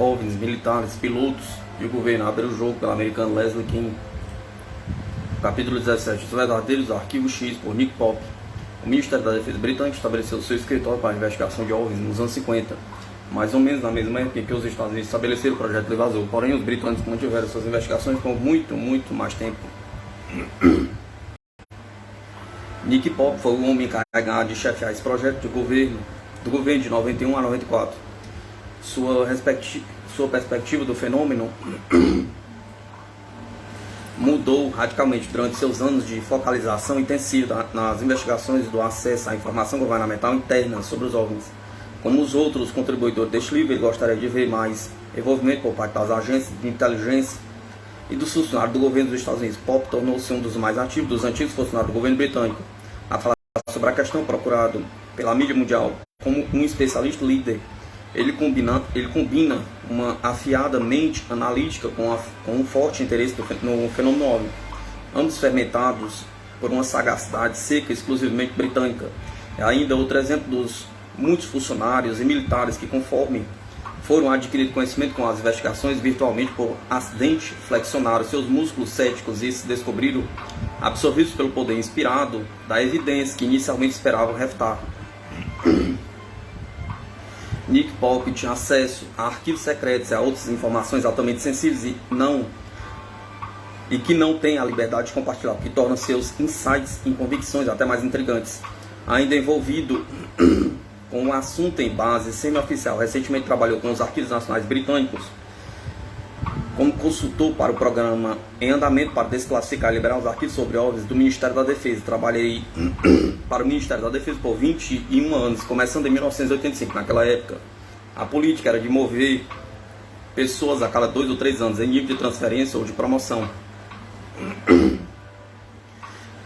OVNIs, militares, pilotos e o governo abriu o jogo pelo americano Leslie King. Capítulo 17. Os verdadeiros arquivos X por Nick Pope. O Ministério da Defesa britânico estabeleceu seu escritório para a investigação de OVNIs nos anos 50, mais ou menos na mesma época em que os Estados Unidos estabeleceram o projeto Leva Azul. Porém, os britânicos mantiveram suas investigações por muito mais tempo. Nick Pope foi o homem encarregado de chefiar esse projeto do governo de 91 a 94. Sua perspectiva do fenômeno mudou radicalmente durante seus anos de focalização intensiva nas investigações do acesso à informação governamental interna sobre os OVNIs. Como os outros contribuidores deste livro, ele gostaria de ver mais envolvimento por parte das agências de inteligência e dos funcionários do governo dos Estados Unidos. Pope tornou-se um dos mais ativos dos antigos funcionários do governo britânico a falar sobre a questão, procurado pela mídia mundial como um especialista líder. Ele combina uma afiada mente analítica com um forte interesse no fenômeno OVNI, ambos fermentados por uma sagacidade seca exclusivamente britânica. É ainda outro exemplo dos muitos funcionários e militares que, conforme foram adquirindo conhecimento com as investigações, virtualmente por acidente, flexionaram seus músculos céticos e se descobriram absorvidos pelo poder inspirado da evidência que inicialmente esperavam refutar. Nick Pope tinha acesso a arquivos secretos e a outras informações altamente sensíveis e que não tem a liberdade de compartilhar, o que torna seus insights e convicções até mais intrigantes. Ainda envolvido com um assunto em base semi-oficial, recentemente trabalhou com os arquivos nacionais britânicos como consultor para o programa em andamento para desclassificar e liberar os arquivos sobre OVNIs do Ministério da Defesa. Trabalhei para o Ministério da Defesa por 21 anos, começando em 1985. Naquela época, a política era de mover pessoas a cada 2 ou 3 anos em nível de transferência ou de promoção,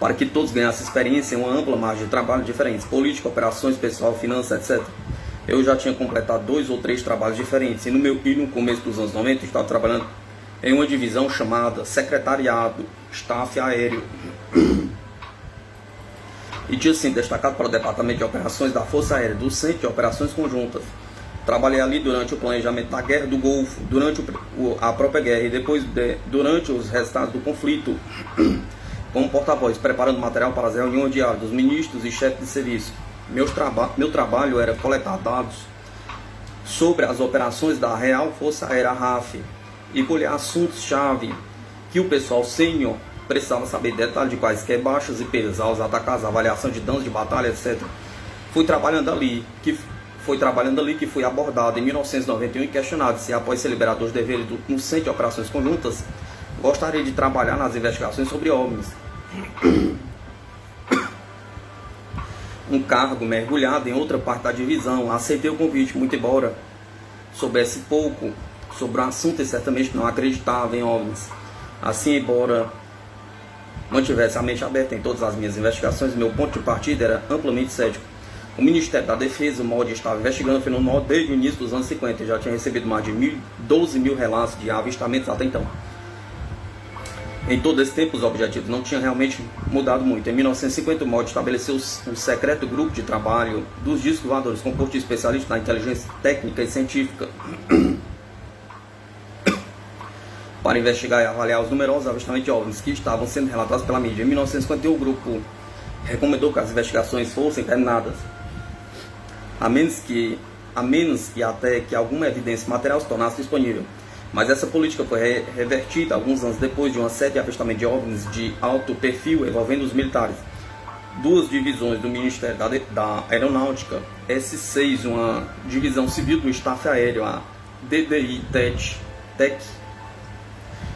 para que todos ganhassem experiência em uma ampla margem de trabalho diferentes: política, operações, pessoal, finanças, etc. Eu já tinha completado 2 ou 3 trabalhos diferentes e no começo dos anos 90 estava trabalhando em uma divisão chamada Secretariado Staff Aéreo e tinha sido destacado para o Departamento de Operações da Força Aérea do Centro de Operações Conjuntas. Trabalhei ali durante o planejamento da Guerra do Golfo, durante a própria guerra e depois durante os resultados do conflito, como porta-voz, preparando material para as reuniões diárias dos ministros e chefes de serviço. Meu trabalho era coletar dados sobre as operações da Real Força Aérea RAF e colher assuntos-chave que o pessoal sênior precisava saber, detalhes de quaisquer baixas e perdas aos atacados, avaliação de danos de batalha, etc. Fui trabalhando ali que fui abordado em 1991 e questionado se, após ser liberado dos deveres no Centro de Operações Conjuntas, gostaria de trabalhar nas investigações sobre OVNIs. Um cargo mergulhado em outra parte da divisão. Aceitei o convite, muito embora soubesse pouco sobre o assunto e certamente não acreditava em OVNIs. Assim, embora mantivesse a mente aberta em todas as minhas investigações, meu ponto de partida era amplamente cético. O Ministério da Defesa, o MOD, estava investigando o fenômeno desde o início dos anos 50 e já tinha recebido mais de 12 mil relatos de avistamentos até então. Em todo esse tempo, os objetivos não tinham realmente mudado muito. Em 1950, o MOD estabeleceu um secreto grupo de trabalho dos discos voadores, composto de especialistas na inteligência técnica e científica, para investigar e avaliar os numerosos avistamentos de OVNIs que estavam sendo relatados pela mídia. Em 1951, o grupo recomendou que as investigações fossem terminadas, a menos e até que alguma evidência material se tornasse disponível. Mas essa política foi revertida alguns anos depois de uma série de avistamentos de OVNIs de alto perfil envolvendo os militares. duas divisões do Ministério da Aeronáutica, S6, uma divisão civil do Staff Aéreo, a DDI-TEC,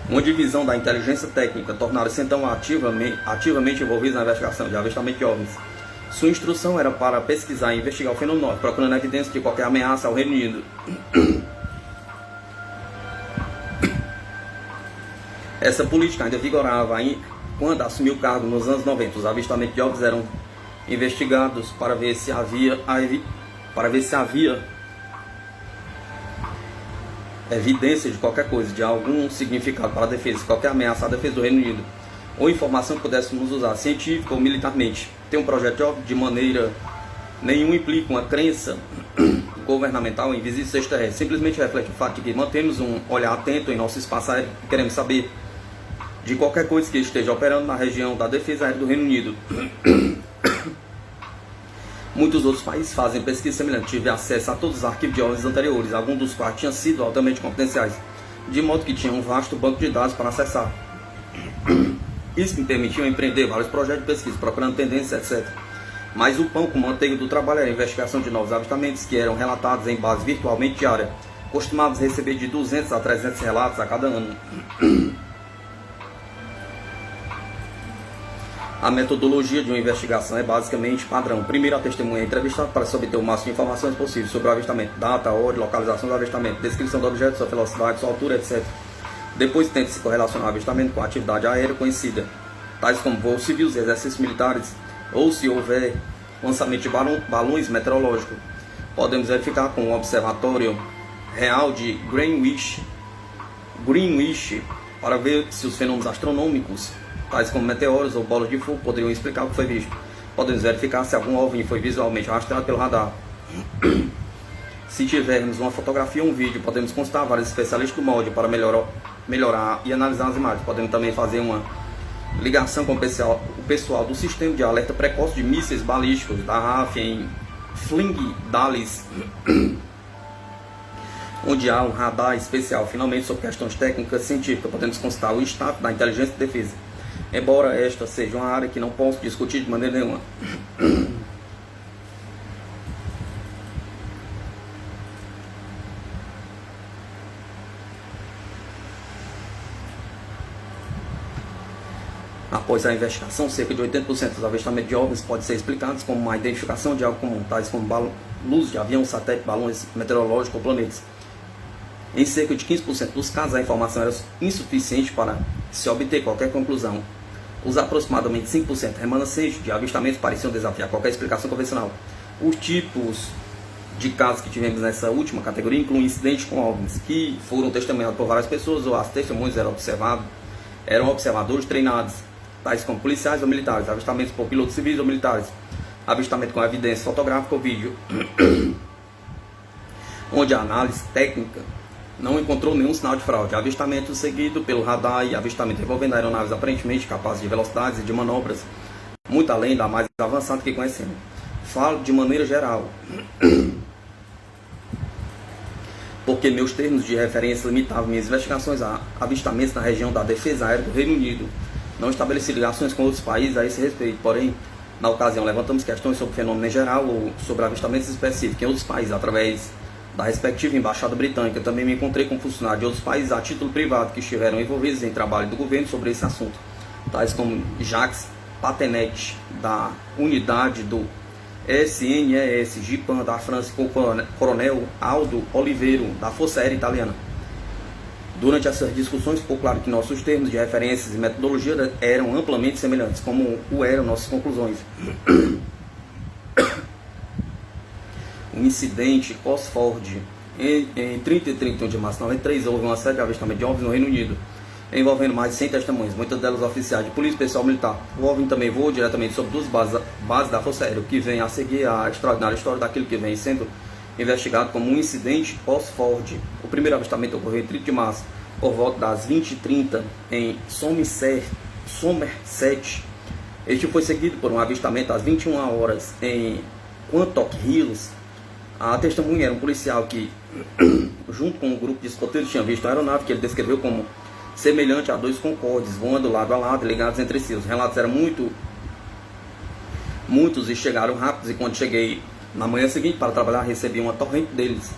uma divisão da Inteligência Técnica, tornaram-se então ativamente envolvidos na investigação de avistamento de OVNIs. Sua instrução era para pesquisar e investigar o fenômeno, procurando evidência de qualquer ameaça ao Reino Unido. Essa política ainda vigorava quando assumiu o cargo nos anos 90. Os avistamentos de OVNIs eram investigados para ver se havia evidência de qualquer coisa, de algum significado para a defesa, qualquer ameaça à defesa do Reino Unido, ou informação que pudéssemos usar científica ou militarmente. Ter um projeto de OVNI de maneira nenhuma implica uma crença governamental em visíveis extraterrestres. Simplesmente reflete o fato de que mantemos um olhar atento em nosso espaço aéreo e queremos saber de qualquer coisa que esteja operando na região da defesa aérea do Reino Unido. Muitos outros países fazem pesquisa semelhante. Tive acesso a todos os arquivos de OVNIs anteriores, alguns dos quais tinham sido altamente confidenciais, de modo que tinha um vasto banco de dados para acessar. Isso me permitiu empreender vários projetos de pesquisa, procurando tendências, etc. Mas o pão com manteiga do trabalho era a investigação de novos avistamentos, que eram relatados em base virtualmente diária. Costumávamos receber de 200 a 300 relatos a cada ano. A metodologia de uma investigação é basicamente padrão. Primeiro, a testemunha é entrevistada para se obter o máximo de informações possíveis sobre o avistamento, data, hora, localização do avistamento, descrição do objeto, sua velocidade, sua altura, etc. Depois, tenta-se correlacionar o avistamento com a atividade aérea conhecida, tais como voos civis e exercícios militares, ou se houver lançamento de balões meteorológicos. Podemos verificar com o Observatório Real de Greenwich, para ver se os fenômenos astronômicos, tais como meteoros ou bolas de fogo, poderiam explicar o que foi visto. Podemos verificar se algum OVNI foi visualmente rastreado pelo radar. Se tivermos uma fotografia ou um vídeo, podemos consultar vários especialistas do molde para melhorar e analisar as imagens. Podemos também fazer uma ligação com o pessoal do Sistema de Alerta Precoce de Mísseis Balísticos da RAF em Fling Dallas, onde há um radar especial. Finalmente, sobre questões técnicas científicas, podemos consultar o staff da Inteligência e Defesa, embora esta seja uma área que não posso discutir de maneira nenhuma. Após a investigação, cerca de 80% dos avistamentos de OVNIs podem ser explicados como uma identificação de algo comum, tais como luz de avião, satélite, balões meteorológicos ou planetas. Em cerca de 15% dos casos, a informação era insuficiente para se obter qualquer conclusão. Os aproximadamente 5% remanescentes de avistamentos pareciam desafiar qualquer explicação convencional. Os tipos de casos que tivemos nessa última categoria incluem incidentes com OVNIs que foram testemunhados por várias pessoas, ou as testemunhas eram observadores treinados, tais como policiais ou militares, avistamentos por pilotos civis ou militares, avistamento com evidência fotográfica ou vídeo, onde a análise técnica não encontrou nenhum sinal de fraude. Avistamento seguido pelo radar e avistamento envolvendo aeronaves aparentemente capazes de velocidades e de manobras muito além da mais avançada que conhecemos. Falo de maneira geral, porque meus termos de referência limitavam minhas investigações a avistamentos na região da defesa aérea do Reino Unido. Não estabeleci ligações com outros países a esse respeito, porém, na ocasião, levantamos questões sobre o fenômeno em geral ou sobre avistamentos específicos em outros países, através da respectiva embaixada britânica. Também me encontrei com funcionários de outros países a título privado que estiveram envolvidos em trabalho do governo sobre esse assunto, tais como Jacques Patenet, da unidade do SNES Gipan da França, com o coronel Aldo Oliveiro, da Força Aérea Italiana. Durante essas discussões ficou claro que nossos termos de referências e metodologia eram amplamente semelhantes, como o eram nossas conclusões. O incidente Cosford, em 30 e 31 de março de 93, houve uma série de avistamentos de OVNIs no Reino Unido, envolvendo mais de 100 testemunhas, muitas delas oficiais de polícia e pessoal militar. O OVNI também voou diretamente sobre duas bases da Força Aérea, o que vem a seguir a extraordinária história daquilo que vem sendo investigado como um incidente Cosford. O primeiro avistamento ocorreu em 30 de março, por volta das 20h30, em Somerset. Este foi seguido por um avistamento às 21 horas em Quantock Hills. A testemunha era um policial que, junto com um grupo de escoteiros, tinha visto a aeronave que ele descreveu como semelhante a dois Concordes, voando lado a lado, ligados entre si. Os relatos eram muito Muitos chegaram rápidos e quando cheguei na manhã seguinte para trabalhar, recebi uma torrente deles.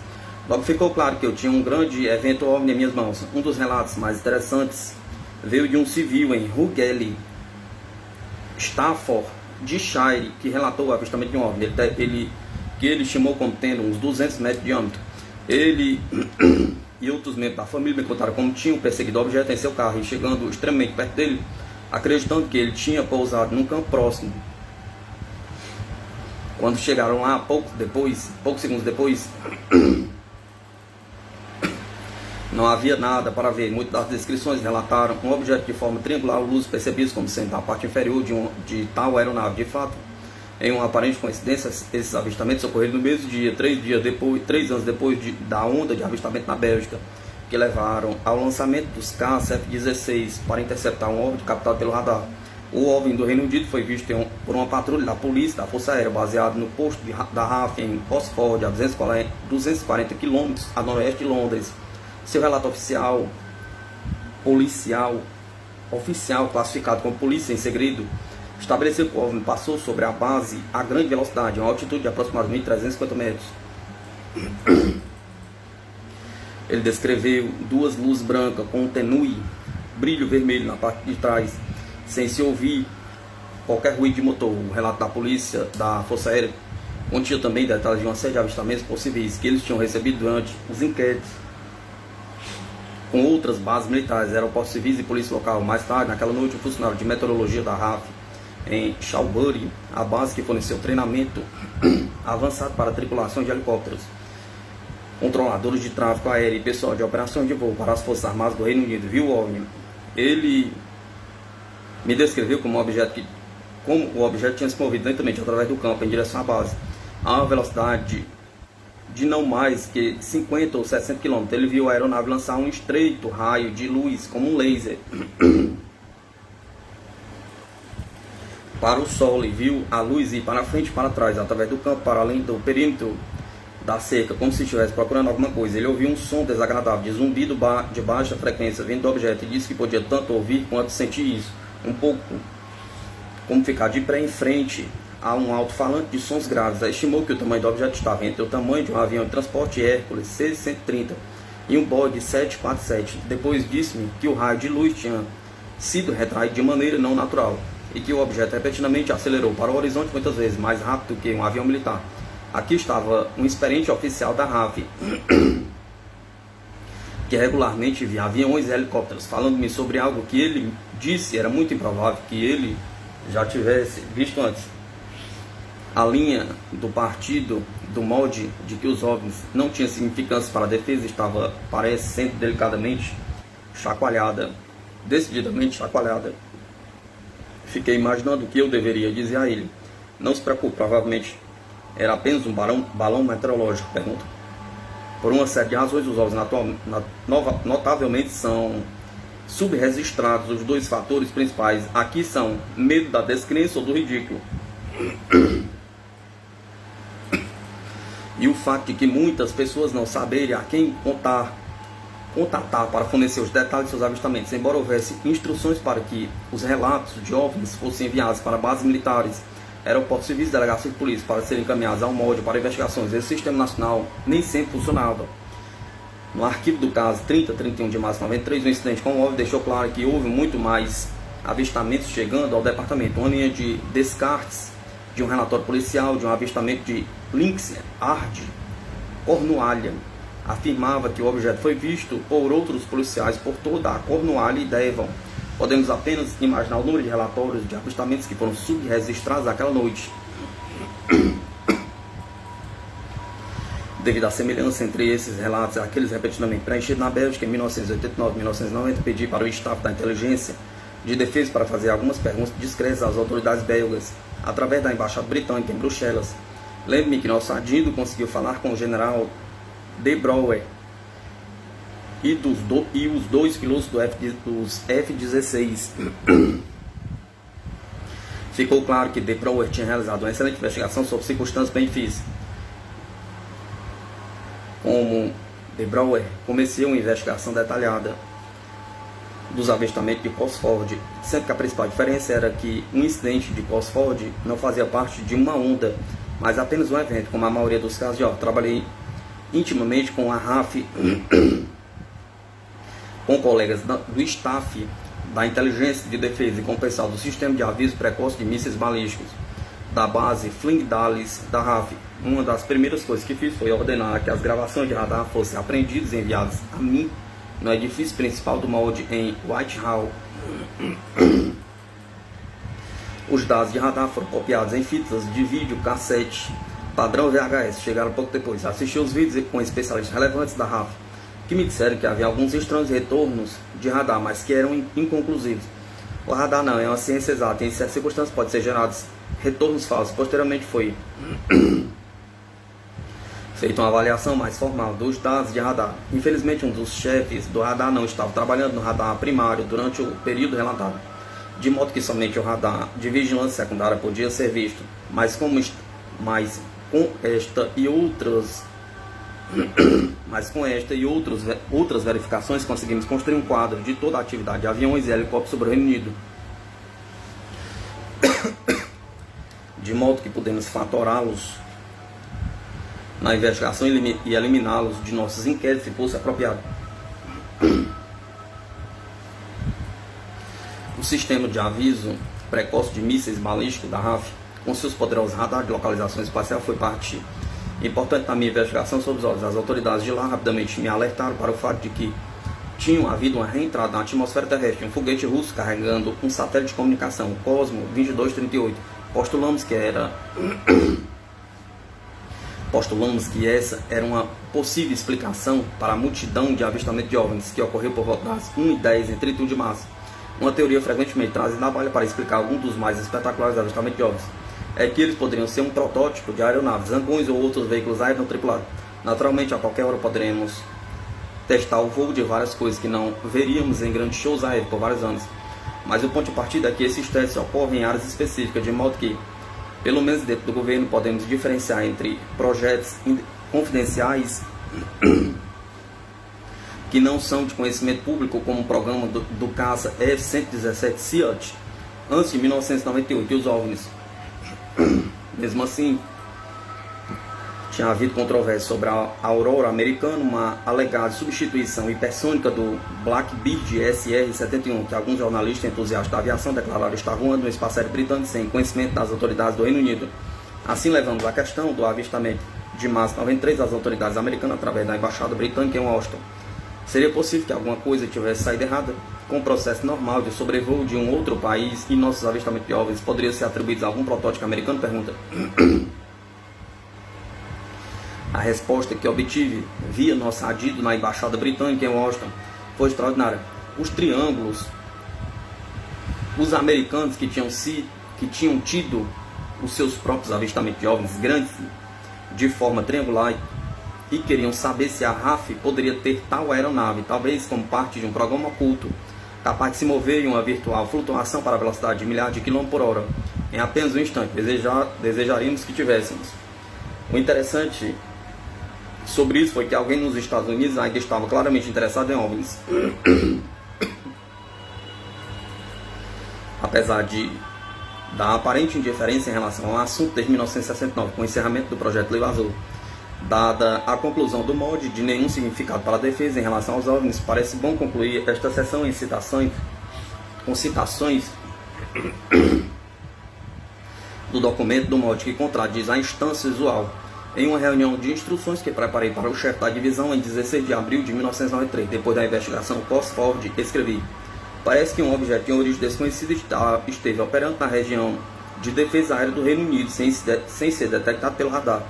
Logo ficou claro que eu tinha um grande evento OVNI em minhas mãos. Um dos relatos mais interessantes veio de um civil em Rugeley, Staffordshire, que relatou o avistamento de um OVNI. Que ele estimou como tendo uns 200 metros de diâmetro. Ele e outros membros da família me contaram como tinham perseguido o objeto em seu carro e chegando extremamente perto dele, acreditando que ele tinha pousado num campo próximo. Quando chegaram lá, poucos segundos depois, não havia nada para ver. Muitas das descrições relataram um objeto de forma triangular, luz percebidos como sendo a parte inferior de tal aeronave. De fato, em uma aparente coincidência, esses avistamentos ocorreram no mesmo dia, 3 anos depois da onda de avistamento na Bélgica, que levaram ao lançamento dos caças F-16 para interceptar um OVNI captado pelo radar. O OVNI do Reino Unido foi visto por uma patrulha da polícia da Força Aérea, baseado no posto da RAF em Oxford, a 240 km a noroeste de Londres. Seu relato oficial, classificado como polícia em segredo, estabeleceu que o OVNI passou sobre a base a grande velocidade, a uma altitude de aproximadamente 1.350 metros. Ele descreveu duas luzes brancas com um tenue brilho vermelho na parte de trás, sem se ouvir qualquer ruído de motor. O relato da polícia da Força Aérea continha também detalhes de uma série de avistamentos possíveis que eles tinham recebido durante os inquéritos com outras bases militares, aeroportos civis e polícia local. Mais tarde, naquela noite, um funcionário de meteorologia da RAF em Salisbury, a base que forneceu treinamento avançado para tripulações de helicópteros, controladores de tráfego aéreo e pessoal de operações de voo para as Forças Armadas do Reino Unido, viu o OVNI. Ele me descreveu como o objeto tinha se movido lentamente através do campo em direção à base, a uma velocidade de não mais que 50 ou 60 km. Ele viu a aeronave lançar um estreito raio de luz como um laser para o solo e viu a luz ir para frente e para trás através do campo, para além do perímetro da cerca, como se estivesse procurando alguma coisa. Ele ouviu um som desagradável de zumbido de baixa frequência vindo do objeto e disse que podia tanto ouvir quanto sentir isso, um pouco como ficar de pé em frente a um alto-falante de sons graves. Estimou que o tamanho do objeto estava entre o tamanho de um avião de transporte Hércules C-130 e um Boeing 747. Depois disse-me que o raio de luz tinha sido retraído de maneira não natural e que o objeto repentinamente acelerou para o horizonte muitas vezes mais rápido que um avião militar. Aqui estava um experiente oficial da RAF, que regularmente via aviões e helicópteros, falando-me sobre algo que ele disse era muito improvável que ele já tivesse visto antes. A linha do partido do molde de que os OVNIs não tinham significância para a defesa estava, parece, sendo delicadamente chacoalhada, decididamente chacoalhada. Fiquei imaginando o que eu deveria dizer a ele. Não se preocupe, provavelmente era apenas um balão meteorológico, pergunta. Por uma série de razões, os OVNIs notavelmente são subregistrados. Os dois fatores principais aqui são medo da descrença ou do ridículo, e o fato de que muitas pessoas não saberem a quem contatar para fornecer os detalhes de seus avistamentos. Embora houvesse instruções para que os relatos de OVNIs fossem enviados para bases militares, aeroportos civis e delegações de polícia para serem encaminhados ao molde para investigações, esse sistema nacional nem sempre funcionava. No arquivo do caso 30/31 de março de 93, o incidente com o OVNI deixou claro que houve muito mais avistamentos chegando ao departamento. Uma linha de descartes de um relatório policial de um avistamento de Linksard, Cornualha, afirmava que o objeto foi visto por outros policiais por toda a Cornualha e Devon. Podemos apenas imaginar o número de relatórios de avistamentos que foram subregistrados naquela noite. Devido à semelhança entre esses relatos e aqueles repetidamente preenchidos na Bélgica em 1989 e 1990, pedi para o staff da inteligência de defesa para fazer algumas perguntas discretas às autoridades belgas, através da embaixada britânica em Bruxelas. Lembre-me que nosso adido conseguiu falar com o general De Brouwer e os dois pilotos dos F-16. Ficou claro que De Brouwer tinha realizado uma excelente investigação sobre circunstâncias bem difíceis. Como De Brouwer, comecei uma investigação detalhada dos avistamentos de Cosford, sendo que a principal diferença era que um incidente de Cosford não fazia parte de uma onda, mas apenas um evento, como a maioria dos casos de trabalhei intimamente com a RAF, com colegas do staff da inteligência de defesa e com o pessoal do sistema de aviso precoce de mísseis balísticos da base Fling Dallas da RAF. Uma das primeiras coisas que fiz foi ordenar que as gravações de radar fossem apreendidas e enviadas a mim no edifício principal do molde em Whitehall. Os dados de radar foram copiados em fitas de vídeo cassete padrão VHS. Chegaram pouco depois. Assisti os vídeos com especialistas relevantes da RAF, que me disseram que havia alguns estranhos retornos de radar, mas que eram inconclusivos. O radar não é uma ciência exata, e em certas circunstâncias pode ser gerados retornos falsos. Posteriormente foi feita uma avaliação mais formal dos dados de radar. Infelizmente, um dos chefes do radar não estava trabalhando no radar primário durante o período relatado, de modo que somente o radar de vigilância secundária podia ser visto. Mas com esta e outras verificações, conseguimos construir um quadro de toda a atividade de aviões e helicópteros sobre o Reino Unido, de modo que podemos fatorá-los na investigação e eliminá-los de nossos inquéritos se fosse apropriado. O sistema de aviso precoce de mísseis balísticos da RAF, com seus poderosos radares de localização espacial, foi parte importante na minha investigação sobre os olhos. As autoridades de lá rapidamente me alertaram para o fato de que tinha havido uma reentrada na atmosfera terrestre, um foguete russo carregando um satélite de comunicação, o Cosmo 2238. Postulamos que essa era uma possível explicação para a multidão de avistamento de OVNIs que ocorreu por volta das 1h10 em 31 de março. Uma teoria frequentemente trazida na baila para explicar algum dos mais espetaculares avistamentos de OVNIs é que eles poderiam ser um protótipo de aeronaves, zangões ou outros veículos aéreos não tripulados. Naturalmente, a qualquer hora poderemos testar o voo de várias coisas que não veríamos em grandes shows aéreos por vários anos. Mas o ponto de partida é que esses testes ocorrem em áreas específicas, de modo que, pelo menos dentro do governo, podemos diferenciar entre projetos confidenciais que não são de conhecimento público, como o programa do caça F-117 Sea, antes de 1998, e os OVNIs. Mesmo assim, tinha havido controvérsia sobre a Aurora americana, uma alegada substituição hipersônica do Blackbird SR-71, que alguns jornalistas entusiastas da aviação declararam estar voando no espaço aéreo britânico sem conhecimento das autoridades do Reino Unido. Assim, levamos a questão do avistamento de março de 93 às autoridades americanas através da embaixada britânica em Washington. Seria possível que alguma coisa tivesse saído errada com o processo normal de sobrevoo de um outro país e nossos avistamentos de OVNIs poderiam ser atribuídos a algum protótipo americano? Pergunta. A resposta que obtive via nosso adido na embaixada britânica em Washington foi extraordinária. Os triângulos, os americanos que tinham tido os seus próprios avistamentos de OVNIs grandes de forma triangular e queriam saber se a RAF poderia ter tal aeronave, talvez como parte de um programa oculto, capaz de se mover em uma virtual flutuação para a velocidade de milhares de quilômetros por hora em apenas um instante. Desejaríamos que tivéssemos. O interessante sobre isso foi que alguém nos Estados Unidos ainda estava claramente interessado em OVNIs. Apesar da aparente indiferença em relação ao assunto desde 1969, com o encerramento do projeto Livro Azul, dada a conclusão do molde de nenhum significado para a defesa em relação aos OVNIs, parece bom concluir esta sessão com citações do documento do molde que contradiz a instância usual. Em uma reunião de instruções que preparei para o chefe da divisão em 16 de abril de 1993, depois da investigação Cosford, escrevi: parece que um objeto de origem desconhecida esteve operando na região de defesa aérea do Reino Unido sem ser detectado pelo radar.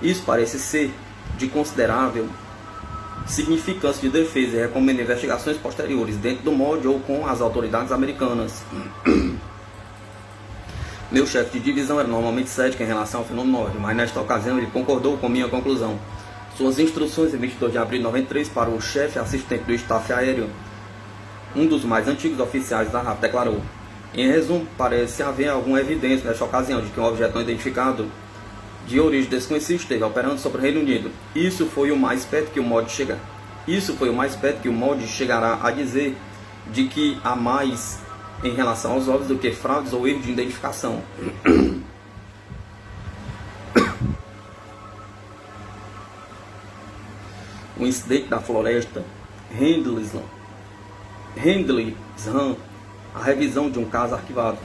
Isso parece ser de considerável significância de defesa e recomendo investigações posteriores dentro do molde ou com as autoridades americanas. Meu chefe de divisão era normalmente cético em relação ao fenômeno OVNI, mas nesta ocasião ele concordou com minha conclusão. Suas instruções em 22 de abril de 93 para o chefe assistente do staff aéreo, um dos mais antigos oficiais da RAF, declarou: em resumo, parece haver alguma evidência nesta ocasião de que um objeto não identificado de origem desconhecida esteve operando sobre o Reino Unido. Isso foi o mais perto que o molde chegará a dizer de que há mais em relação aos OVNIs do que fraudes ou erro de identificação. O incidente da floresta Rendlesham, a revisão de um caso arquivado.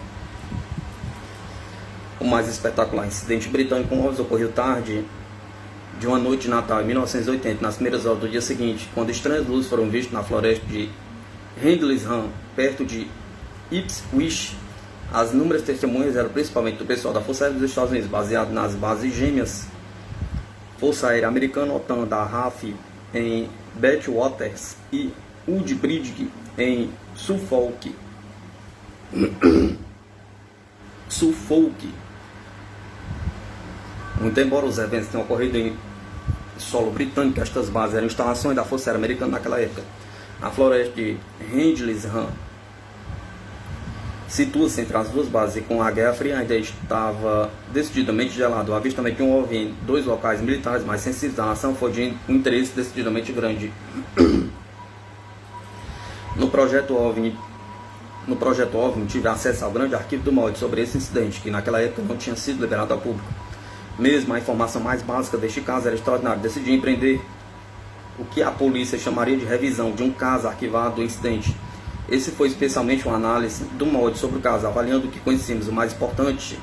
O mais espetacular incidente britânico com OVNIs ocorreu tarde de uma noite de Natal em 1980, nas primeiras horas do dia seguinte, quando estranhas luzes foram vistas na floresta de Rendlesham, perto de Ipswich. As inúmeras testemunhas eram principalmente do pessoal da Força Aérea dos Estados Unidos, baseado nas bases gêmeas Força Aérea Americana OTAN da RAF em Bathwaters e Woodbridge em Suffolk. Muito embora os eventos tenham ocorrido em solo britânico, estas bases eram instalações da Força Aérea Americana naquela época. A floresta de Rendlesham situa-se entre as duas bases e com a Guerra Fria ainda estava decididamente gelado. O avistamento de um OVNI em dois locais militares mais sensíveis da nação foi de um interesse decididamente grande. No projeto OVNI tive acesso ao grande arquivo do MOD sobre esse incidente, que naquela época não tinha sido liberado ao público. Mesmo a informação mais básica deste caso era extraordinária. Decidi empreender o que a polícia chamaria de revisão de um caso arquivado do incidente. Esse foi especialmente uma análise do MOD sobre o caso, avaliando o que conhecíamos, o mais importante,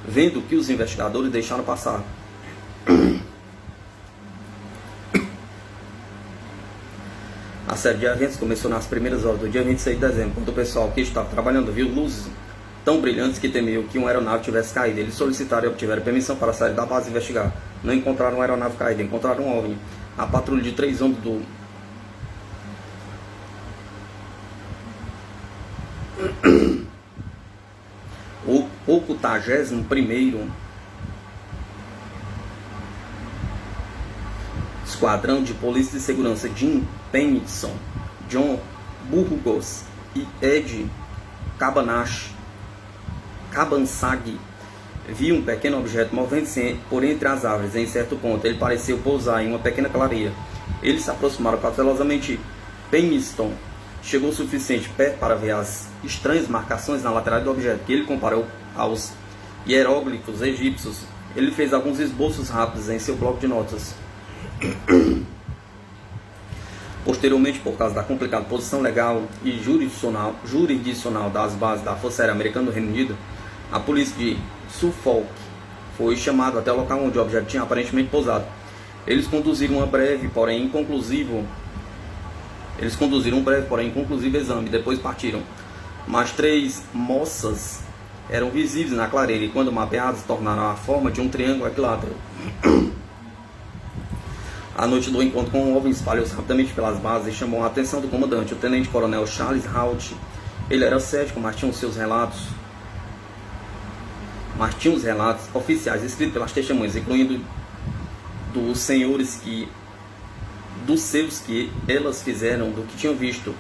vendo que os investigadores deixaram passar. A série de eventos começou nas primeiras horas do dia 26 de dezembro, quando o pessoal que estava trabalhando viu luzes tão brilhantes que temeu que uma aeronave tivesse caído. Eles solicitaram e obtiveram permissão para sair da base e investigar. Não encontraram uma aeronave caída, encontraram um OVNI. A patrulha de 3 homens do o 81º Esquadrão de Polícia de Segurança Jim Pennison, John Burgos e Ed Cabansag viu um pequeno objeto movendo-se por entre as árvores. Em certo ponto, ele pareceu pousar em uma pequena clareira. Eles se aproximaram cautelosamente. Pennison chegou o suficiente perto para ver as estranhas marcações na lateral do objeto, que ele comparou aos hieróglifos egípcios. Ele fez alguns esboços rápidos em seu bloco de notas. Posteriormente, por causa da complicada posição legal e jurisdicional das bases da Força Aérea Americana do Reino Unido, a polícia de Suffolk foi chamada até o local onde o objeto tinha aparentemente pousado. Eles conduziram um breve, porém inconclusivo exame, depois partiram. Mas 3 moças eram visíveis na clareira e, quando mapeadas, tornaram a forma de um triângulo equilátero. A noite do encontro com o OVNI espalhou-se rapidamente pelas bases e chamou a atenção do comandante, o tenente-coronel Charles Haut. Ele era cético, mas tinha os relatos oficiais escritos pelas testemunhas, incluindo dos seus que elas fizeram do que tinham visto.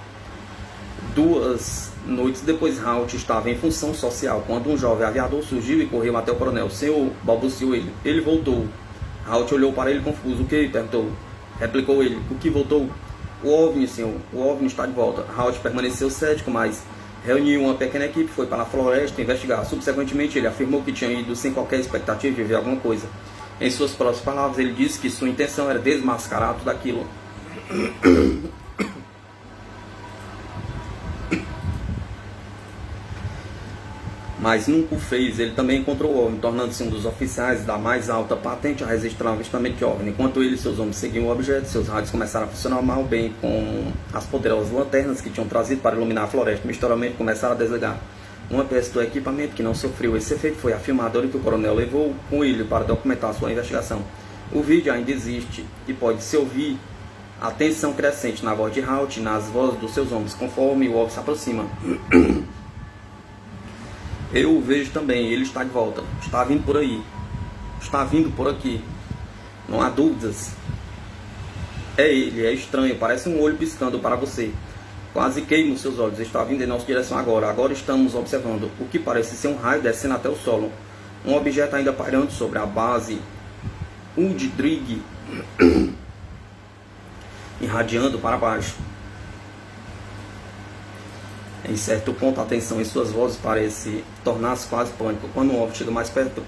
2 noites depois, Haut estava em função social quando um jovem aviador surgiu e correu até o coronel. "Senhor", balbuciou ele. Ele voltou. Haut olhou para ele confuso. "O que?" perguntou. Replicou ele. "O que voltou?" "O OVNI, senhor. O OVNI está de volta." Haut permaneceu cético, mas reuniu uma pequena equipe e foi para a floresta investigar. Subsequentemente, ele afirmou que tinha ido sem qualquer expectativa de ver alguma coisa. Em suas próprias palavras, ele disse que sua intenção era desmascarar tudo aquilo. Mas nunca o fez. Ele também encontrou o OVNI, tornando-se um dos oficiais da mais alta patente a registrar o avistamento de OVNI. Enquanto ele e seus homens seguiam o objeto, seus rádios começaram a funcionar mal bem, com as poderosas lanternas que tinham trazido para iluminar a floresta. Misteriosamente começaram a desligar. Uma peça do equipamento que não sofreu esse efeito foi a filmadora que o coronel levou com ele para documentar sua investigação. O vídeo ainda existe e pode-se ouvir a tensão crescente na voz de Haut e nas vozes dos seus homens, conforme o OVNI se aproxima. "Eu o vejo também, ele está de volta. Está vindo por aí. Está vindo por aqui. Não há dúvidas. É ele, é estranho, parece um olho piscando para você. Quase queima os seus olhos. Está vindo em nossa direção agora. Agora estamos observando o que parece ser um raio descendo até o solo. Um objeto ainda pairando sobre a base Woodbridge." irradiando para baixo. Em certo ponto, a tensão em suas vozes parece tornar-se quase pânico quando um OVNI chega mais perto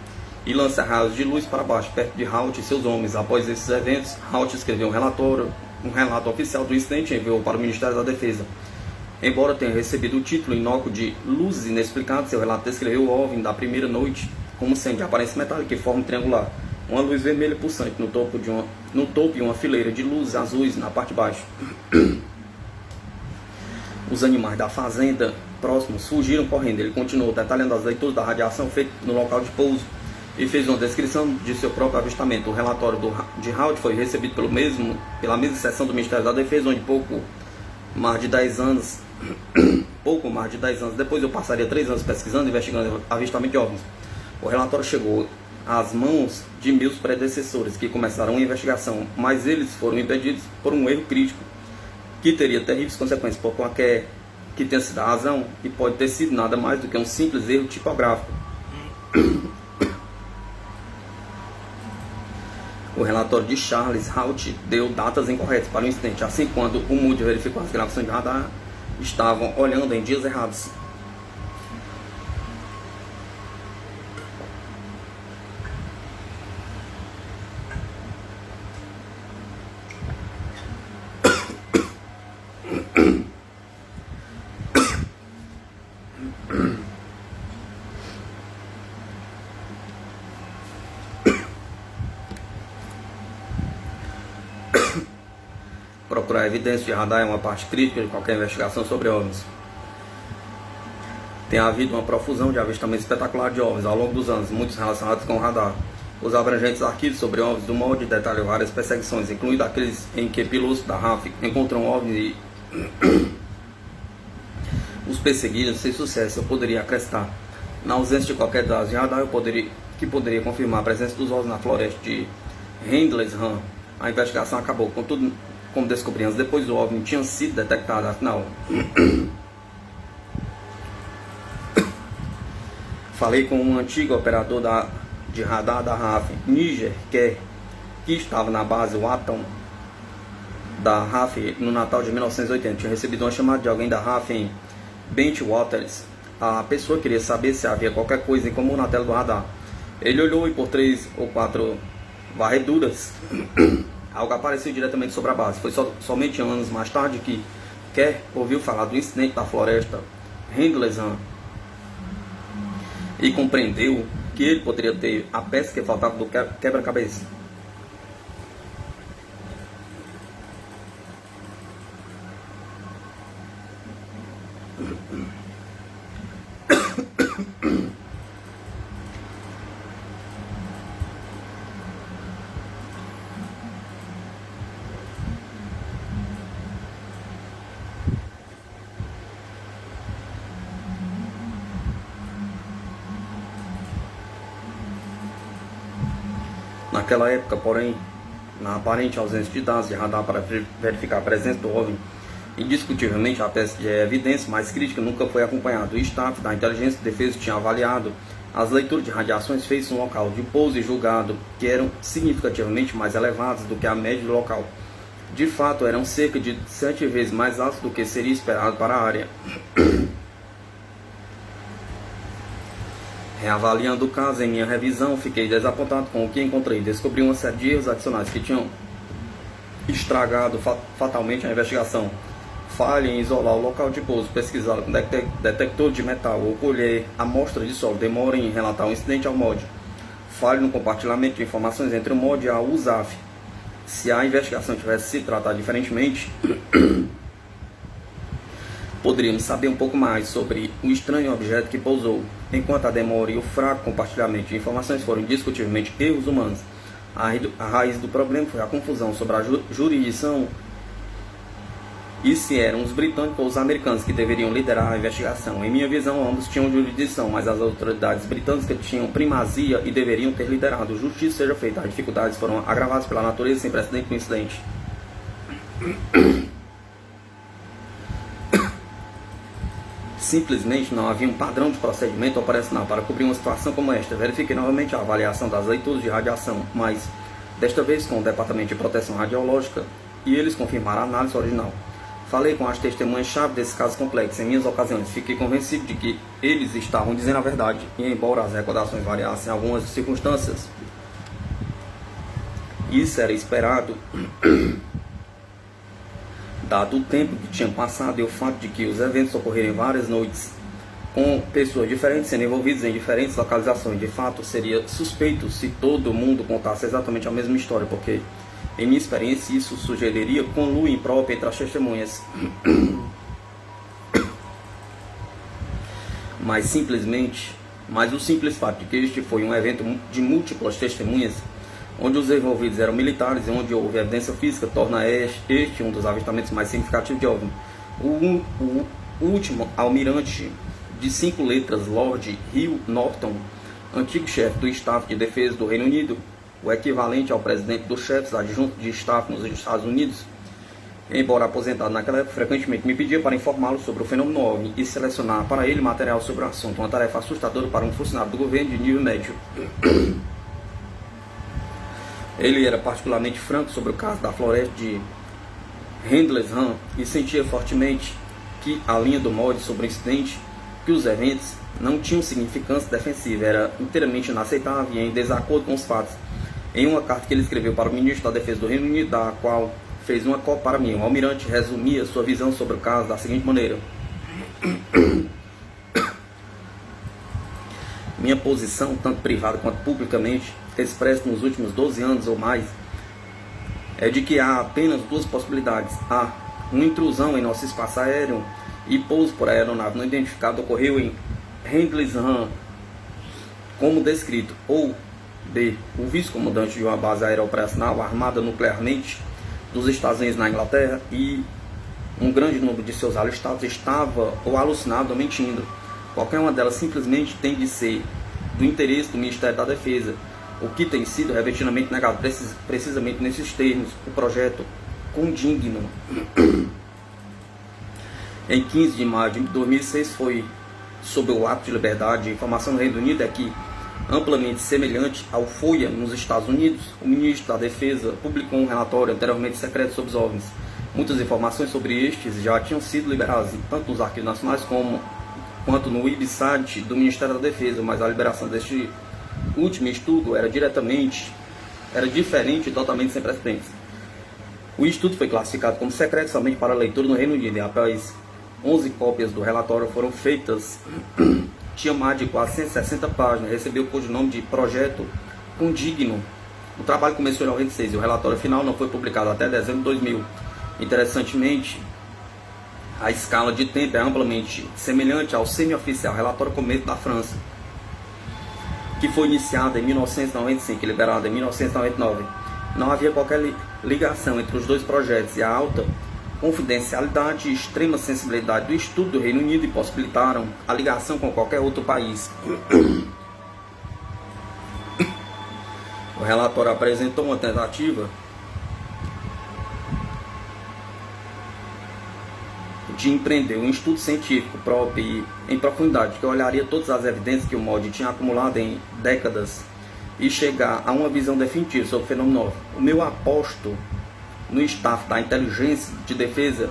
e lança raios de luz para baixo, perto de Halt e seus homens. Após esses eventos, Halt escreveu um relato oficial do incidente e enviou para o Ministério da Defesa. Embora tenha recebido o título inócuo de Luzes Inexplicadas, seu relato descreveu o OVNI da primeira noite como sendo de aparência metálica e forma triangular, uma luz vermelha pulsante no topo e uma fileira de luzes azuis na parte de baixo. Os animais da fazenda próximos fugiram correndo. Ele continuou detalhando as leituras da radiação feita no local de pouso e fez uma descrição de seu próprio avistamento. O relatório de Halt foi recebido pela mesma seção do Ministério da Defesa, onde pouco mais de 10 anos depois eu passaria 3 anos pesquisando e investigando avistamento de OVNIs. O relatório chegou às mãos de meus predecessores, que começaram a investigação, mas eles foram impedidos por um erro crítico que teria terríveis consequências por qualquer que tenha sido a razão, e pode ter sido nada mais do que um simples erro tipográfico. O relatório de Charles Halt deu datas incorretas para o incidente. Assim, quando o Moody verificou as gravações de radar, estavam olhando em dias errados. Procurar evidência de radar é uma parte crítica de qualquer investigação sobre OVNIs. Tem havido uma profusão de avistamentos espetaculares de OVNIs ao longo dos anos, muitos relacionados com o radar. Os abrangentes arquivos sobre OVNIs do MOD detalham várias perseguições, incluindo aqueles em que pilotos da RAF encontram OVNIs e os perseguiram sem sucesso. Eu poderia acrescentar, na ausência de qualquer dado de radar, que poderia confirmar a presença dos OVNIs na floresta de Rendlesham. A investigação acabou, contudo, como descobrimos depois, o OVNI tinha sido detectado. Afinal, falei com um antigo operador de radar da RAF, Niger, que estava na base Watton da RAF no Natal de 1980. Tinha recebido uma chamada de alguém da RAF em Bentwaters. A pessoa queria saber se havia qualquer coisa em comum na tela do radar. Ele olhou e por 3 ou 4 varreduras algo apareceu diretamente sobre a base. Foi somente anos mais tarde que Kerr ouviu falar do incidente da floresta Rendlesham e compreendeu que ele poderia ter a peça que faltava do quebra-cabeça. Naquela época, porém, na aparente ausência de dados de radar para verificar a presença do OVNI, indiscutivelmente a peça de evidência mais crítica nunca foi acompanhada. O staff da Inteligência de Defesa tinha avaliado as leituras de radiações feitas no local de pouso e julgado que eram significativamente mais elevadas do que a média do local. De fato, eram cerca de 7 vezes mais altas do que seria esperado para a área. Reavaliando o caso em minha revisão, fiquei desapontado com o que encontrei. Descobri uma série de erros adicionais que tinham estragado fatalmente a investigação. Falha em isolar o local de pouso, pesquisá-lo com detector de metal ou colher amostra de solo. Demora em relatar um incidente ao MOD. Falha no compartilhamento de informações entre o MOD e a USAF. Se a investigação tivesse sido tratada diferentemente, poderíamos saber um pouco mais sobre o estranho objeto que pousou. Enquanto a demora e o fraco compartilhamento de informações foram indiscutivelmente erros humanos, a raiz do problema foi a confusão sobre a jurisdição e se eram os britânicos ou os americanos que deveriam liderar a investigação. Em minha visão, ambos tinham jurisdição, mas as autoridades britânicas tinham primazia e deveriam ter liderado. Justiça seja feita. As dificuldades foram agravadas pela natureza sem precedente do incidente. Simplesmente não havia um padrão de procedimento operacional para cobrir uma situação como esta. Verifiquei novamente a avaliação das leituras de radiação, mas desta vez com o Departamento de Proteção Radiológica e eles confirmaram a análise original. Falei com as testemunhas-chave desse caso complexo em minhas ocasiões. Fiquei convencido de que eles estavam dizendo a verdade, e embora as recordações variassem em algumas circunstâncias, isso era esperado, dado o tempo que tinha passado e o fato de que os eventos ocorreram em várias noites, com pessoas diferentes sendo envolvidas em diferentes localizações. De fato, seria suspeito se todo mundo contasse exatamente a mesma história, porque, em minha experiência, isso sugeriria conluio impróprio entre as testemunhas. Mas o simples fato de que este foi um evento de múltiplas testemunhas, onde os envolvidos eram militares e onde houve evidência física, torna este um dos avistamentos mais significativos de OVNI. O último almirante de 5 letras, Lord Hugh Norton, antigo chefe do Staff de Defesa do Reino Unido, o equivalente ao presidente dos chefes adjuntos de Staff nos Estados Unidos, embora aposentado naquela época, frequentemente me pedia para informá-lo sobre o fenômeno OVNI e selecionar para ele material sobre o assunto, uma tarefa assustadora para um funcionário do governo de nível médio. Ele era particularmente franco sobre o caso da floresta de Rendlesham e sentia fortemente que a linha do mod sobre o incidente, que os eventos não tinham significância defensiva, era inteiramente inaceitável e em desacordo com os fatos. Em uma carta que ele escreveu para o ministro da Defesa do Reino Unido, da qual fez uma cópia para mim, o almirante resumia sua visão sobre o caso da seguinte maneira: minha posição, tanto privada quanto publicamente, expressa nos últimos 12 anos ou mais, é de que há apenas duas possibilidades. A, uma intrusão em nosso espaço aéreo e pouso por aeronave não identificada ocorreu em Rendlesham, como descrito, ou B, o vice-comandante de uma base aérea operacional armada nuclearmente dos Estados Unidos na Inglaterra e um grande número de seus alistados estava ou alucinado ou mentindo. Qualquer uma delas simplesmente tem de ser do interesse do Ministério da Defesa, o que tem sido repetidamente negado, precisamente nesses termos. O projeto Condigno, em 15 de maio de 2006, foi sob o ato de liberdade de informação do Reino Unido, é que, amplamente semelhante ao FOIA nos Estados Unidos, o ministro da Defesa publicou um relatório anteriormente secreto sobre os OVNIs. Muitas informações sobre estes já tinham sido liberadas, tanto nos arquivos nacionais quanto no website do Ministério da Defesa, mas a liberação deste último estudo era diferente e totalmente sem precedentes. O estudo foi classificado como secreto somente para leitura no Reino Unido, e após 11 cópias do relatório foram feitas, tinha mais de 460 páginas, recebeu o codinome de Projeto Condigno. O trabalho começou em 96 e o relatório final não foi publicado até dezembro de 2000. Interessantemente, a escala de tempo é amplamente semelhante ao semi-oficial Relatório Cometa da França, que foi iniciado em 1995 e liberado em 1999. Não havia qualquer ligação entre os dois projetos, e a alta confidencialidade e extrema sensibilidade do estudo do Reino Unido impossibilitaram a ligação com qualquer outro país. O relatório apresentou uma tentativa de empreender um estudo científico próprio e em profundidade, que olharia todas as evidências que o MOD tinha acumulado em décadas e chegar a uma visão definitiva sobre o fenômeno novo. O meu aposto no staff da inteligência de defesa,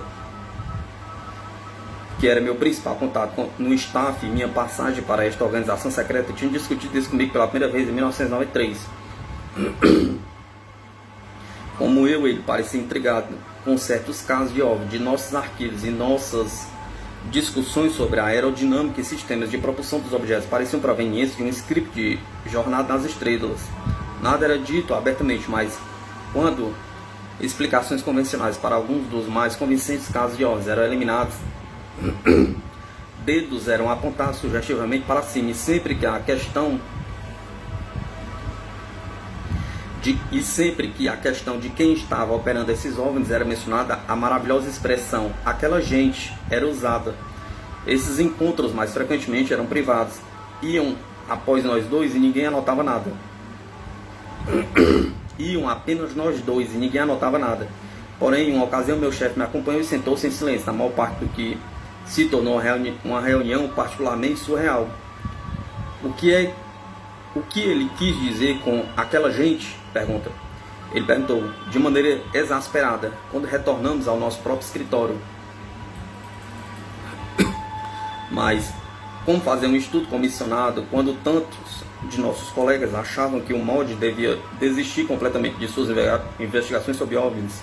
que era meu principal contato no staff, e minha passagem para esta organização secreta, tinha discutido isso comigo pela primeira vez em 1993. Como ele parecia intrigado com certos casos de OVNI de nossos arquivos e nossas discussões sobre a aerodinâmica e sistemas de propulsão dos objetos pareciam provenientes de um script de Jornada nas Estrelas. Nada era dito abertamente, mas quando explicações convencionais para alguns dos mais convincentes casos de OVNIs eram eliminados, dedos eram apontados sugestivamente para cima, e sempre que a questão de quem estava operando esses OVNIs era mencionada, a maravilhosa expressão "aquela gente" era usada. Esses encontros mais frequentemente eram privados, iam após nós dois e ninguém anotava nada. Iam apenas nós dois e ninguém anotava nada. Porém, em uma ocasião, meu chefe me acompanhou e sentou-se em silêncio, na maior parte do que se tornou uma reunião particularmente surreal. O que ele quis dizer com "aquela gente"? Pergunta. Ele perguntou, de maneira exasperada, quando retornamos ao nosso próprio escritório. Mas como fazer um estudo comissionado quando tantos de nossos colegas achavam que o MOD devia desistir completamente de suas investigações sobre OVNIs,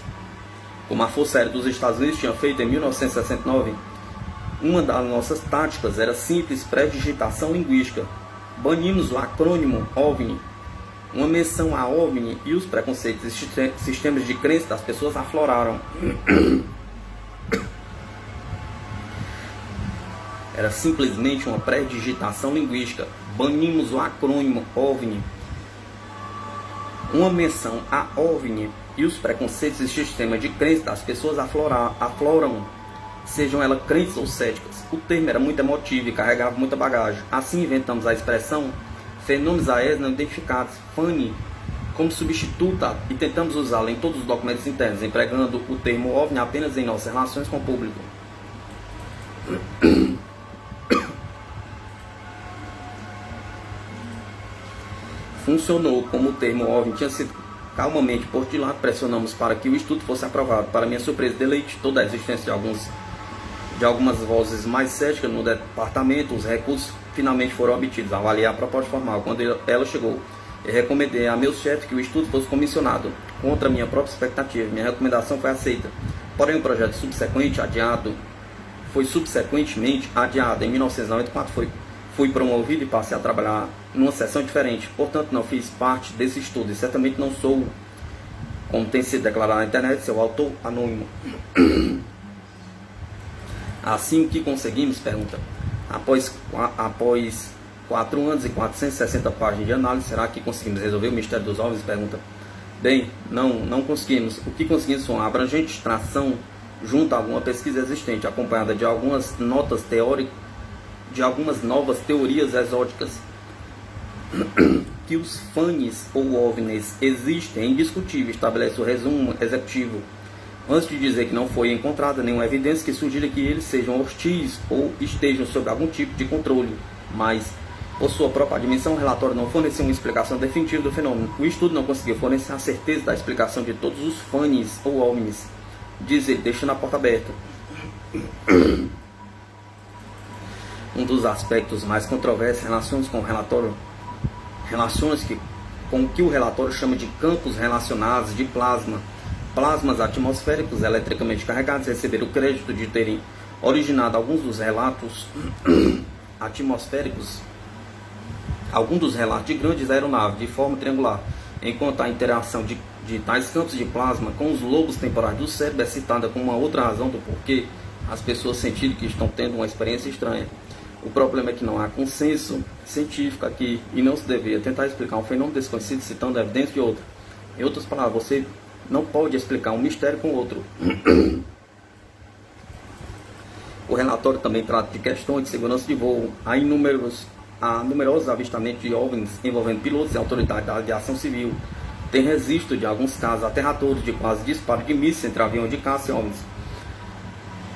como a Força Aérea dos Estados Unidos tinha feito em 1969? Uma das nossas táticas era simples pré-digitação linguística. Banimos o acrônimo OVNI. Uma menção a OVNI e os preconceitos e sistemas de crença das pessoas afloraram. Era simplesmente uma pré-digitação linguística. Banimos o acrônimo OVNI. Uma menção a OVNI e os preconceitos e sistemas de crença das pessoas afloram, sejam elas crentes ou céticas. O termo era muito emotivo e carregava muita bagagem. Assim inventamos a expressão fenômenos aéreos não identificados, FANI, como substituta e tentamos usá-la em todos os documentos internos, empregando o termo OVNI apenas em nossas relações com o público. Funcionou como o termo OVNI tinha sido calmamente posto de lado, pressionamos para que o estudo fosse aprovado. Para minha surpresa e deleite, toda a existência de algumas vozes mais céticas no departamento, os recursos finalmente foram obtidos. Avaliei a proposta formal. Quando ela chegou, eu recomendei a meu chefe que o estudo fosse comissionado, contra minha própria expectativa. Minha recomendação foi aceita. Porém, o projeto foi subsequentemente adiado. Em 1994 fui promovido e passei a trabalhar numa seção diferente. Portanto, não fiz parte desse estudo e certamente não sou, como tem sido declarado na internet, seu autor anônimo. Assim, o que conseguimos? Pergunta. Após 4 anos e 460 páginas de análise, será que conseguimos resolver o mistério dos OVNIs? Pergunta. Bem, não conseguimos. O que conseguimos foi uma abrangente extração junto a alguma pesquisa existente, acompanhada de algumas notas teóricas, de algumas novas teorias exóticas. Que os FANIs ou OVNIs existem é indiscutível, estabelece o resumo executivo, antes de dizer que não foi encontrada nenhuma evidência que sugira que eles sejam hostis ou estejam sob algum tipo de controle, mas, por sua própria admissão, o relatório não forneceu uma explicação definitiva do fenômeno. O estudo não conseguiu fornecer a certeza da explicação de todos os FANIs ou OVNIs, diz ele, deixando a porta aberta. Um dos aspectos mais controversos relaciona com o relatório, com o que o relatório chama de campos relacionados de plasma. Plasmas atmosféricos eletricamente carregados receberam o crédito de terem originado alguns dos relatos atmosféricos, de grandes aeronaves de forma triangular, enquanto a interação de tais campos de plasma com os lobos temporais do cérebro é citada como uma outra razão do porquê as pessoas sentirem que estão tendo uma experiência estranha. O problema é que não há consenso científico aqui e não se deveria tentar explicar um fenômeno desconhecido citando evidência de outro. Em outras palavras, você não pode explicar um mistério com outro. O relatório também trata de questões de segurança de voo. Há numerosos avistamentos de OVNIs envolvendo pilotos e autoridades da aviação civil. Tem registro de alguns casos aterradores de quase disparo de mísseis entre aviões de caça e OVNIs.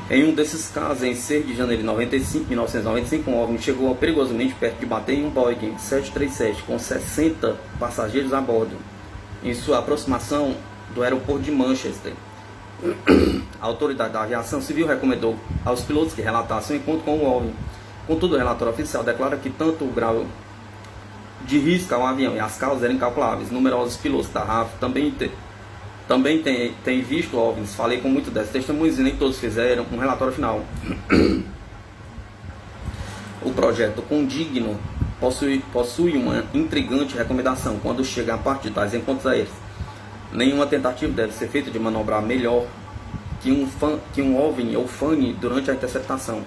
Em um desses casos, em 6 de janeiro de 1995, um OVNI chegou perigosamente perto de bater em um Boeing 737 com 60 passageiros a bordo, em sua aproximação do aeroporto de Manchester. A autoridade da aviação civil recomendou aos pilotos que relatassem o encontro com o OVNI. Contudo, o relatório oficial declara que tanto o grau de risco ao avião e as causas eram incalculáveis. Numerosos pilotos da RAF também têm visto OVNIs. Falei com muitos desses testemunhos e nem todos fizeram um relatório final. O projeto Condigno possui uma intrigante recomendação quando chega a parte de tais encontros aéreos. Nenhuma tentativa deve ser feita de manobrar melhor que um OVNI ou FANI durante a interceptação.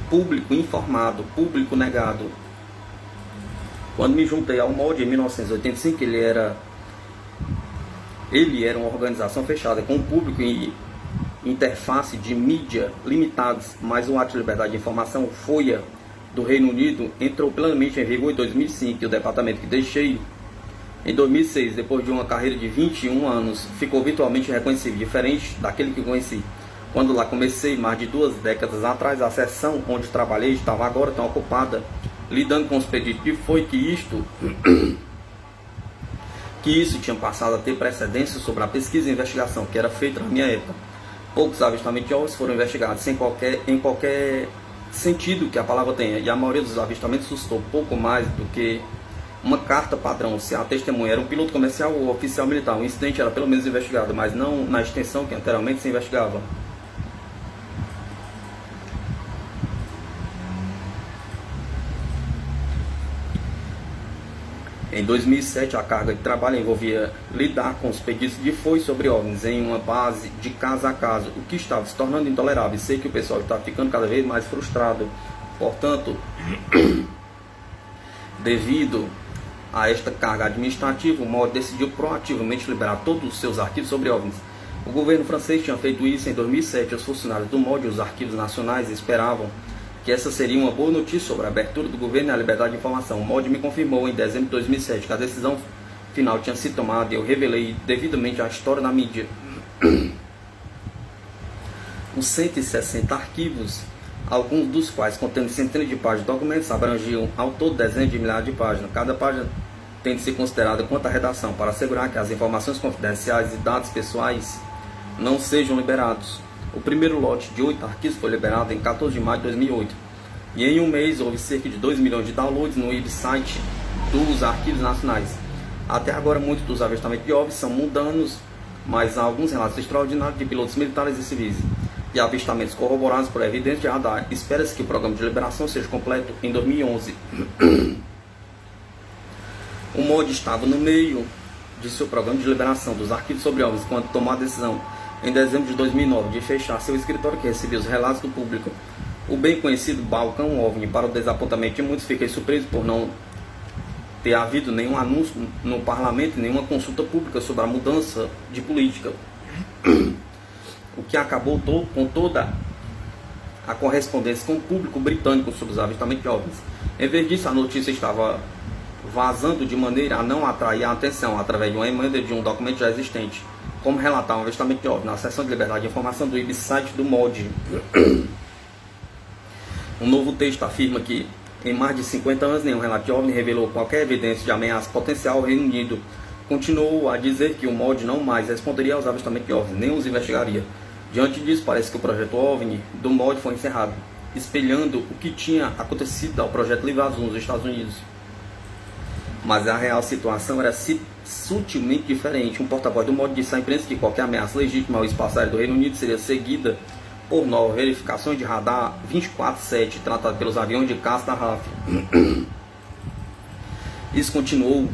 Público informado, público negado. Quando me juntei ao MOD em 1985, ele era uma organização fechada, com público e interface de mídia limitados, mas o Ato de Liberdade de Informação, FOIA, do Reino Unido, entrou plenamente em vigor em 2005, e o departamento que deixei em 2006, depois de uma carreira de 21 anos, ficou virtualmente reconhecível, diferente daquele que conheci. Quando lá comecei, mais de 2 décadas atrás, a seção onde trabalhei estava agora tão ocupada lidando com os pedidos, que foi que isso tinha passado a ter precedência sobre a pesquisa e investigação que era feita na minha época. Poucos avistamentos de ovos foram investigados em qualquer sentido que a palavra tenha, e a maioria dos avistamentos suscitou pouco mais do que uma carta padrão, se a testemunha era um piloto comercial ou oficial militar. O incidente era pelo menos investigado, mas não na extensão que anteriormente se investigava. Em 2007, a carga de trabalho envolvia lidar com os pedidos de foice sobre OVNIs em uma base de caso a caso, o que estava se tornando intolerável. Sei que o pessoal está ficando cada vez mais frustrado. Portanto, devido a esta carga administrativa, o MOD decidiu proativamente liberar todos os seus arquivos sobre OVNIs. O governo francês tinha feito isso em 2007. Os funcionários do MOD e os arquivos nacionais esperavam que essa seria uma boa notícia sobre a abertura do governo e a liberdade de informação. O MOD me confirmou em dezembro de 2007 que a decisão final tinha sido tomada e eu revelei devidamente a história na mídia. Os 160 arquivos, alguns dos quais contendo centenas de páginas de documentos, abrangiam ao todo dezenas de milhares de páginas. Cada página tem de ser considerada quanto à redação para assegurar que as informações confidenciais e dados pessoais não sejam liberados. O primeiro lote de 8 arquivos foi liberado em 14 de maio de 2008. E em um mês houve cerca de 2 milhões de downloads no website dos arquivos nacionais. Até agora muitos dos avistamentos de OVNIs são mundanos, mas há alguns relatos extraordinários de pilotos militares e civis e avistamentos corroborados por evidências de radar. Espera-se que o programa de liberação seja completo em 2011. O MOD estava no meio de seu programa de liberação dos arquivos sobre OVNIs quando tomou a decisão em dezembro de 2009 de fechar seu escritório, que recebia os relatos do público. O bem conhecido balcão OVNI. Para o desapontamento de muitos, fiquei surpreso por não ter havido nenhum anúncio no parlamento, nenhuma consulta pública sobre a mudança de política, o que acabou com toda a correspondência com o público britânico sobre os avistamentos de OVNIs. Em vez disso, a notícia estava vazando de maneira a não atrair a atenção através de uma emenda de um documento já existente, como relatar um avistamento de OVNI na seção de liberdade de informação do website do MOD. Um novo texto afirma que em mais de 50 anos nenhum relato de OVNI revelou qualquer evidência de ameaça potencial ao Reino Unido. Continuou a dizer que o MOD não mais responderia aos avistamentos de OVNI, nem os investigaria. Diante disso, parece que o projeto OVNI do MOD foi encerrado, espelhando o que tinha acontecido ao projeto Livre Azul nos Estados Unidos. Mas a real situação era sutilmente diferente. Um porta-voz do MOD disse à imprensa que qualquer ameaça legítima ao espaço aéreo do Reino Unido seria seguida por novas verificações de radar 24/7 tratado pelos aviões de caça da RAF. Isso confirmou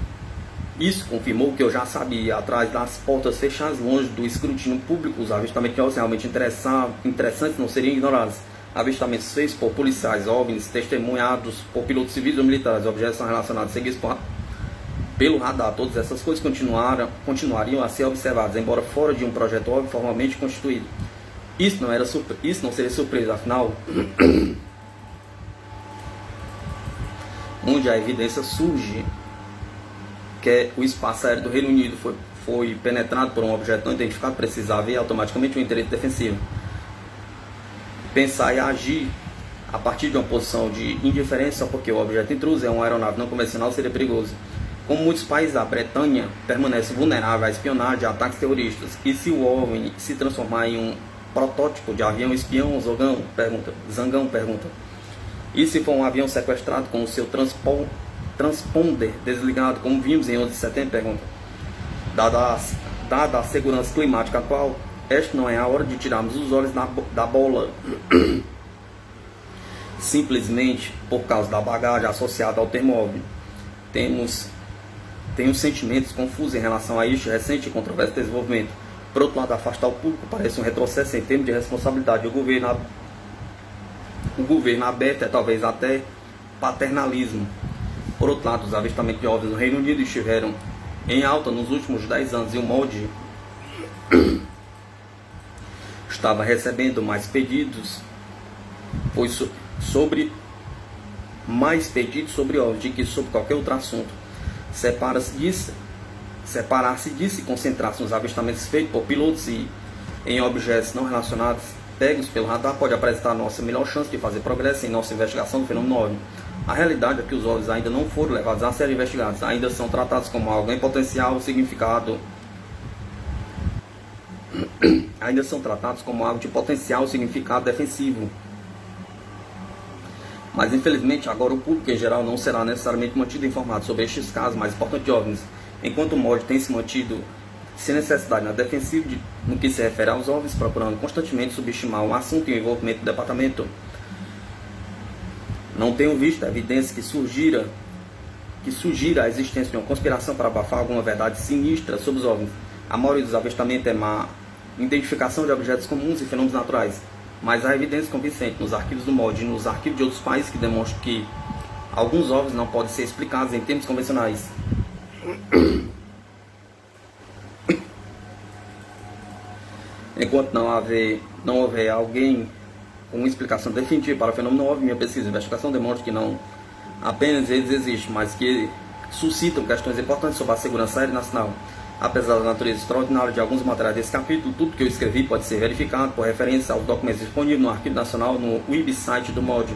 o que eu já sabia. Atrás das portas fechadas, longe do escrutínio público, os avistamentos de OVNIs realmente interessantes não seriam ignorados. Avistamentos feitos por policiais, OVNIs testemunhados por pilotos civis ou militares, objetos são relacionados seguidos pelo radar. Todas essas coisas continuariam a ser observadas, embora fora de um projeto OVNI formalmente constituído. Isso não seria surpresa, afinal, onde a evidência surge que o espaço aéreo do Reino Unido foi penetrado por um objeto não identificado, precisa haver automaticamente um interesse defensivo. Pensar e agir a partir de uma posição de indiferença porque o objeto intruso é uma aeronave não convencional seria perigoso. Como muitos países, a Bretanha permanece vulnerável à espionagem e a ataques terroristas. E se o OVNI se transformar em um protótipo de avião espião, Zangão pergunta. E se for um avião sequestrado com o seu transponder desligado, como vimos em 11 de setembro, pergunta. Dada a segurança climática atual, esta não é a hora de tirarmos os olhos da bola. Simplesmente por causa da bagagem associada ao termo OVNI. Tenho sentimentos confusos em relação a este recente e controverso desenvolvimento. Por outro lado, afastar o público parece um retrocesso em termos de responsabilidade. O governo aberto é talvez até paternalismo. Por outro lado, os avistamentos de OVNIs no Reino Unido estiveram em alta nos últimos 10 anos e o MOD estava recebendo mais pedidos sobre OVNIs do que sobre qualquer outro assunto. Separar-se disso e concentrar-se nos avistamentos feitos por pilotos e em objetos não relacionados pegos pelo radar pode apresentar a nossa melhor chance de fazer progresso em nossa investigação do fenômeno OVNI. A realidade é que os OVNIs ainda não foram levados a sério e investigados, ainda são tratados como algo em potencial significado, ainda são tratados como algo de potencial significado defensivo. Mas infelizmente agora o público em geral não será necessariamente mantido informado sobre estes casos mais importantes de OVNIs, enquanto o MOD tem se mantido sem necessidade na defensiva no que se refere aos OVNIs, procurando constantemente subestimar o assunto e o envolvimento do departamento. Não tenho visto evidência que sugira a existência de uma conspiração para abafar alguma verdade sinistra sobre os OVNIs. A maioria dos avistamentos é má identificação de objetos comuns e fenômenos naturais, mas há evidência convincente nos arquivos do MOD e nos arquivos de outros países que demonstram que alguns OVNIs não podem ser explicados em termos convencionais. Enquanto não houver alguém com uma explicação definitiva para o fenômeno OVNI, minha pesquisa e investigação demonstra que não apenas eles existem, mas que suscitam questões importantes sobre a segurança aérea nacional. Apesar da natureza extraordinária de alguns materiais desse capítulo, tudo que eu escrevi pode ser verificado por referência aos documentos disponíveis no Arquivo Nacional no website do MOD.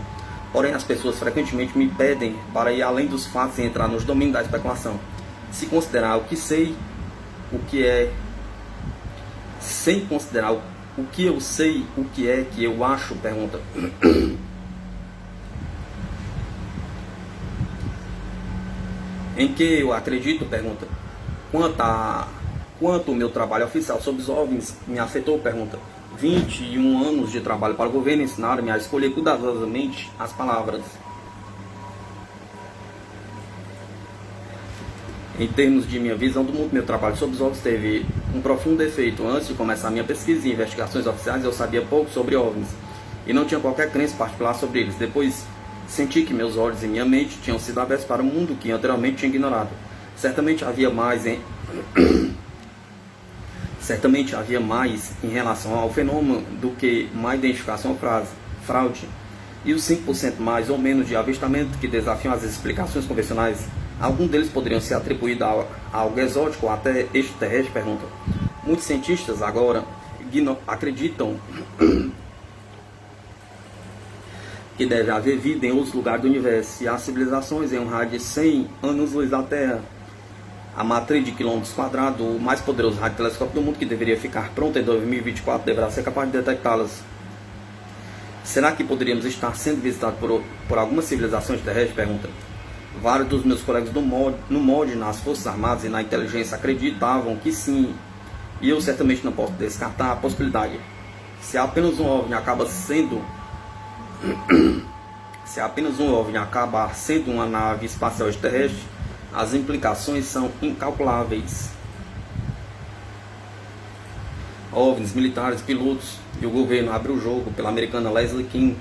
Porém, as pessoas frequentemente me pedem para ir além dos fatos e entrar nos domínios da especulação. Se considerar o que sei, o que é, sem considerar o que eu sei, o que é que eu acho, pergunta. Em que eu acredito, pergunta. Quanto o meu trabalho oficial sobre os OVNIs me afetou, pergunta. 21 anos de trabalho para o governo ensinaram-me a escolher cuidadosamente as palavras. Em termos de minha visão do mundo, meu trabalho sobre os OVNIs teve um profundo efeito. Antes de começar minha pesquisa e investigações oficiais, eu sabia pouco sobre OVNIs e não tinha qualquer crença particular sobre eles. Depois, senti que meus olhos e minha mente tinham sido abertos para um mundo que anteriormente tinha ignorado. Certamente havia mais em relação ao fenômeno do que má identificação ou fraude. E os 5% mais ou menos de avistamento que desafiam as explicações convencionais, alguns deles poderiam ser atribuídos a algo exótico ou até extraterrestre, pergunta. Muitos cientistas agora acreditam que deve haver vida em outros lugares do universo e há civilizações em um raio de 100 anos-luz da Terra. A matriz de quilômetros quadrados, o mais poderoso radiotelescópio do mundo, que deveria ficar pronto em 2024, deverá ser capaz de detectá-las. Será que poderíamos estar sendo visitados por algumas civilizações terrestres? Pergunta. Vários dos meus colegas no MOD, nas Forças Armadas e na inteligência acreditavam que sim, e eu certamente não posso descartar a possibilidade. Se apenas um OVNI acabar sendo uma nave espacial extraterrestre, as implicações são incalculáveis. OVNIs, militares, pilotos e o governo abre o jogo pela americana Leslie King.